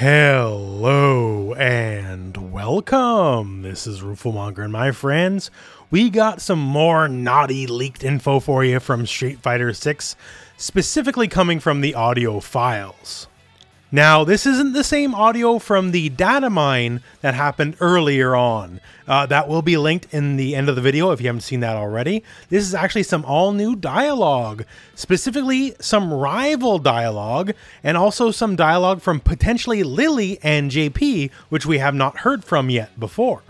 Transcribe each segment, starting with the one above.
Hello and welcome. This is rooflemonger and my friends. We got some more naughty leaked info for you from Street Fighter 6, specifically coming from the audio files. Now, this isn't the same audio from the data mine that happened earlier on. That will be linked in the end of the video if you haven't seen that already. This is actually some all-new dialogue, specifically some rival dialogue, and also some dialogue from potentially Lily and JP, which we have not heard from yet before.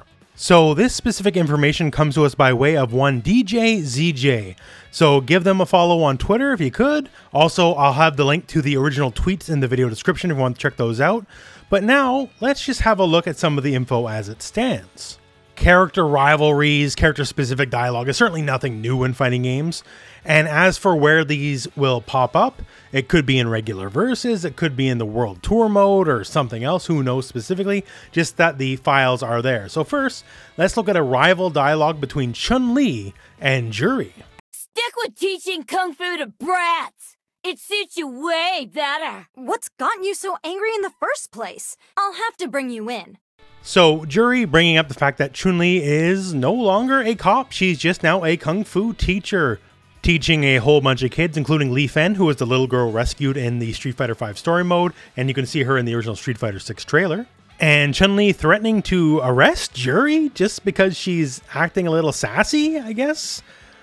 So this specific information comes to us by way of one DJZeejay. So give them a follow on Twitter if you could. Also, I'll have the link to the original tweets in the video description if you want to check those out. But now, let's just have a look at some of the info as it stands. Character rivalries, character-specific dialogue is certainly nothing new in fighting games. And as for where these will pop up, it could be in regular verses, it could be in the World Tour mode or something else, who knows specifically, just that the files are there. So first, let's look at a rival dialogue between Chun-Li and Juri. Stick with teaching Kung Fu to brats! It suits you way better! What's gotten you so angry in the first place? I'll have to bring you in. So, Juri bringing up the fact that Chun-Li is no longer a cop, she's just now a Kung Fu teacher. Teaching a whole bunch of kids, including Li Fen, who was the little girl rescued in the Street Fighter V story mode, and you can see her in the original Street Fighter 6 trailer. And Chun-Li threatening to arrest Juri just because she's acting a little sassy, I guess?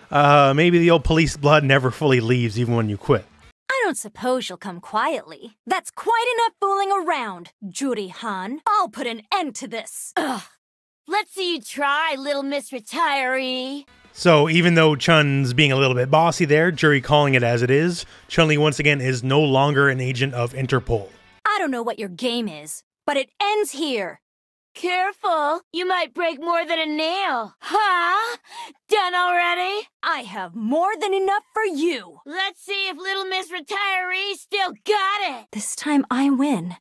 Maybe the old police blood never fully leaves even when you quit. I don't suppose you'll come quietly. That's quite enough fooling around, Juri-han. I'll put an end to this. Ugh. Let's see you try, little Miss Retiree. So even though Chun's being a little bit bossy there, Juri calling it as it is, Chun-Li once again is no longer an agent of Interpol. I don't know what your game is, but it ends here. Careful, you might break more than a nail. Huh? Done already? I have more than enough for you. Let's see if little Miss Retiree still got it. This time I win.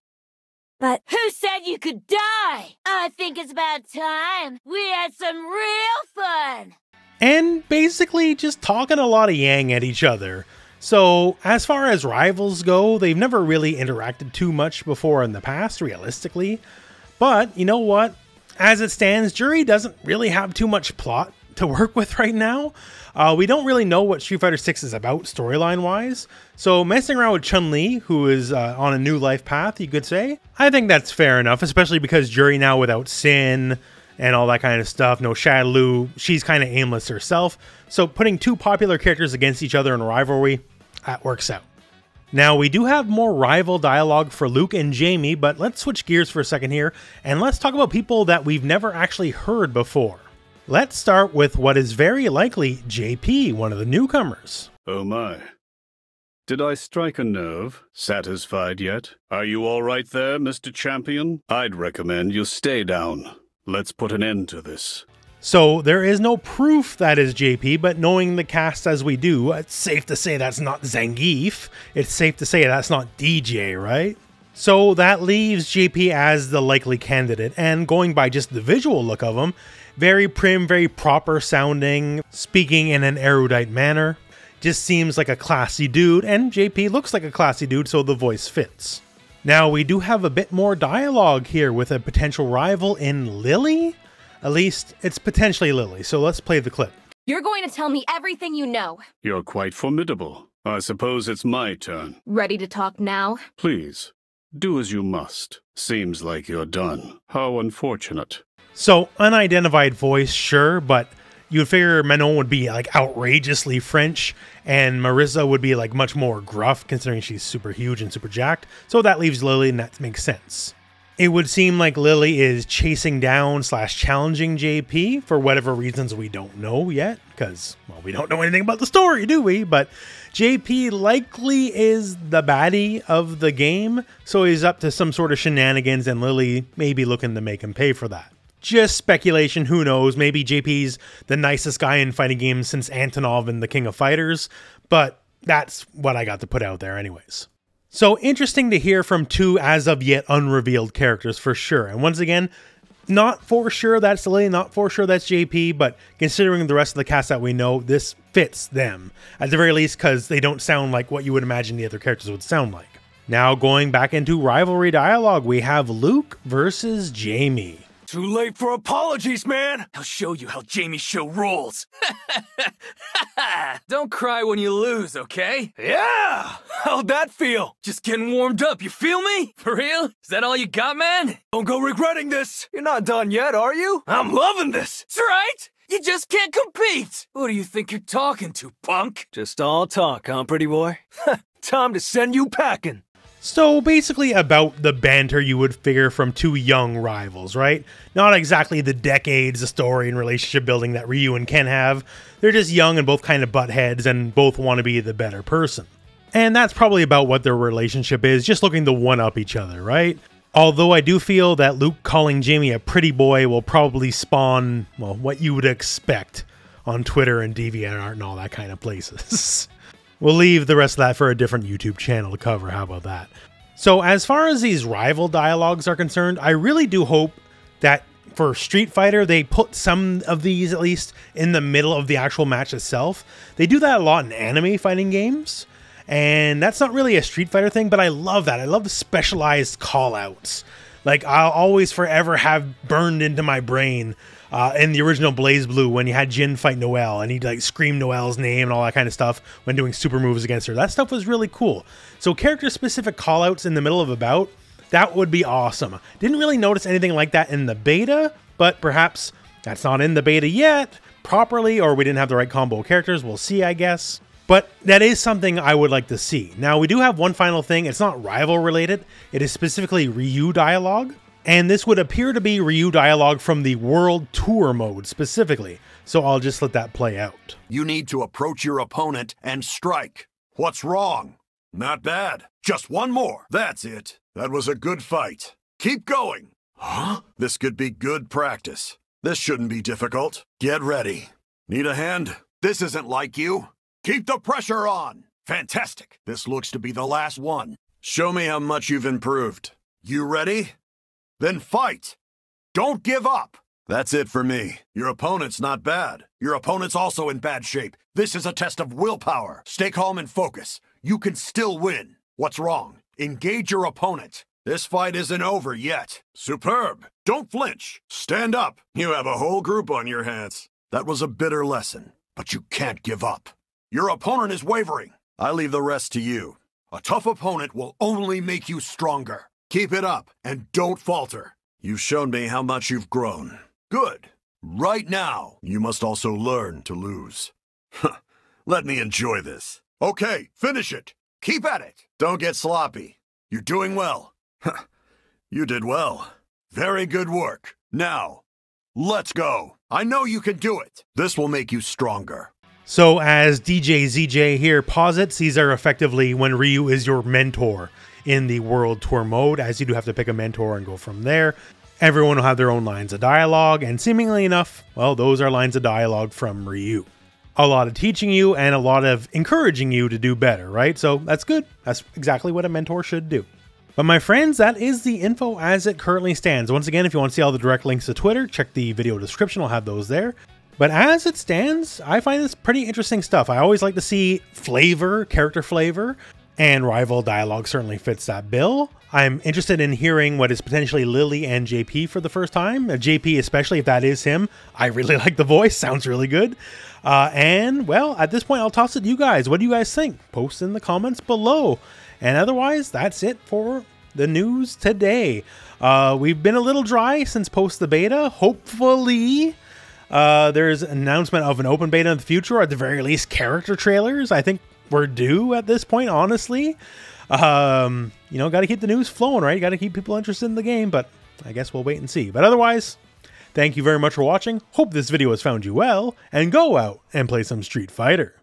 But who said you could die? I think it's about time we had some real fun. And basically just talking a lot of yang at each other. So as far as rivals go, they've never really interacted too much before in the past, realistically. But you know what? As it stands, Juri doesn't really have too much plot to work with right now. We don't really know what Street Fighter 6 is about storyline-wise. So messing around with Chun-Li, who is on a new life path, you could say, I think that's fair enough, especially because Juri now without Sin and all that kind of stuff, no Shadaloo, she's kind of aimless herself. So putting two popular characters against each other in a rivalry, that works out. Now, we do have more rival dialogue for Luke and Jamie, but let's switch gears for a second here, and let's talk about people that we've never actually heard before. Let's start with what is very likely JP, one of the newcomers. Oh my. Did I strike a nerve? Satisfied yet? Are you all right there, Mr. Champion? I'd recommend you stay down. Let's put an end to this. So there is no proof that is JP, but knowing the cast as we do, it's safe to say that's not Zangief. It's safe to say that's not DJ, right? So that leaves JP as the likely candidate, and going by just the visual look of him, very prim, very proper sounding, speaking in an erudite manner, just seems like a classy dude, and JP looks like a classy dude, so the voice fits. Now we do have a bit more dialogue here with a potential rival in Lily? At least, it's potentially Lily, so let's play the clip. You're going to tell me everything you know. You're quite formidable. I suppose it's my turn. Ready to talk now? Please, do as you must. Seems like you're done. How unfortunate. So, unidentified voice, sure, but you'd figure Manon would be like outrageously French, and Marissa would be like much more gruff, considering she's super huge and super jacked. So that leaves Lily, and that makes sense. It would seem like Lily is chasing down / challenging JP for whatever reasons we don't know yet, because, well, we don't know anything about the story, do we? But JP likely is the baddie of the game, so he's up to some sort of shenanigans, and Lily may be looking to make him pay for that. Just speculation, who knows? Maybe JP's the nicest guy in fighting games since Antonov and the King of Fighters, but that's what I got to put out there anyways. So interesting to hear from two as of yet unrevealed characters for sure. And once again, not for sure that's Lily, not for sure that's JP, but considering the rest of the cast that we know, this fits them. At the very least, because they don't sound like what you would imagine the other characters would sound like. Now going back into rivalry dialogue, we have Luke versus Jamie. Too late for apologies, man! I'll show you how Jamie's show rolls. Don't cry when you lose, okay? Yeah! How'd that feel? Just getting warmed up, you feel me? For real? Is that all you got, man? Don't go regretting this! You're not done yet, are you? I'm loving this! That's right! You just can't compete! Who do you think you're talking to, punk? Just all talk, huh, pretty boy? Time to send you packing! So basically about the banter you would figure from two young rivals, right? Not exactly the decades of story and relationship building that Ryu and Ken have. They're just young and both kind of butt heads and both want to be the better person. And that's probably about what their relationship is, just looking to one-up each other, right? Although I do feel that Luke calling Jamie a pretty boy will probably spawn, well, what you would expect on Twitter and DeviantArt and all that kind of places. We'll leave the rest of that for a different YouTube channel to cover, how about that? So as far as these rival dialogues are concerned, I really do hope that for Street Fighter, they put some of these at least in the middle of the actual match itself. They do that a lot in anime fighting games, and that's not really a Street Fighter thing, but I love that. I love the specialized call-outs. Like, I'll always forever have burned into my brain in the original BlazBlue when you had Jin fight Noelle and he'd like scream Noelle's name and all that kind of stuff when doing super moves against her. That stuff was really cool. So character-specific callouts in the middle of a bout, that would be awesome. Didn't really notice anything like that in the beta, but perhaps that's not in the beta yet properly, or we didn't have the right combo of characters. We'll see, I guess. But that is something I would like to see. Now, we do have one final thing. It's not rival related. It is specifically Ryu dialogue. And this would appear to be Ryu dialogue from the World Tour mode specifically. So I'll just let that play out. You need to approach your opponent and strike. What's wrong? Not bad. Just one more. That's it. That was a good fight. Keep going. Huh? This could be good practice. This shouldn't be difficult. Get ready. Need a hand? This isn't like you. Keep the pressure on. Fantastic. This looks to be the last one. Show me how much you've improved. You ready? Then fight! Don't give up! That's it for me. Your opponent's not bad. Your opponent's also in bad shape. This is a test of willpower. Stay calm and focus. You can still win. What's wrong? Engage your opponent. This fight isn't over yet. Superb! Don't flinch. Stand up. You have a whole group on your hands. That was a bitter lesson, but you can't give up. Your opponent is wavering. I leave the rest to you. A tough opponent will only make you stronger. Keep it up, and don't falter. You've shown me how much you've grown. Good. Right now, you must also learn to lose. Let me enjoy this. Okay, finish it. Keep at it. Don't get sloppy. You're doing well. You did well. Very good work. Now, let's go. I know you can do it. This will make you stronger. So as DJZeejay here posits, these are effectively when Ryu is your mentor in the World Tour mode, as you do have to pick a mentor and go from there. Everyone will have their own lines of dialogue, and seemingly enough, well, those are lines of dialogue from Ryu. A lot of teaching you and a lot of encouraging you to do better, right? So that's good. That's exactly what a mentor should do. But my friends, that is the info as it currently stands. Once again, if you want to see all the direct links to Twitter, check the video description. I'll have those there. But as it stands, I find this pretty interesting stuff. I always like to see flavor, character flavor, and rival dialogue certainly fits that bill. I'm interested in hearing what is potentially Lily and JP for the first time. JP, especially if that is him. I really like the voice. Sounds really good. And, well, at this point, I'll toss it to you guys. What do you guys think? Post in the comments below. And otherwise, that's it for the news today. We've been a little dry since post the beta. Hopefully, there's an announcement of an open beta in the future, or at the very least, character trailers. I think we're due at this point, honestly. You know, got to keep the news flowing, right? You got to keep people interested in the game, but I guess we'll wait and see. But otherwise, thank you very much for watching. Hope this video has found you well, and go out and play some Street Fighter.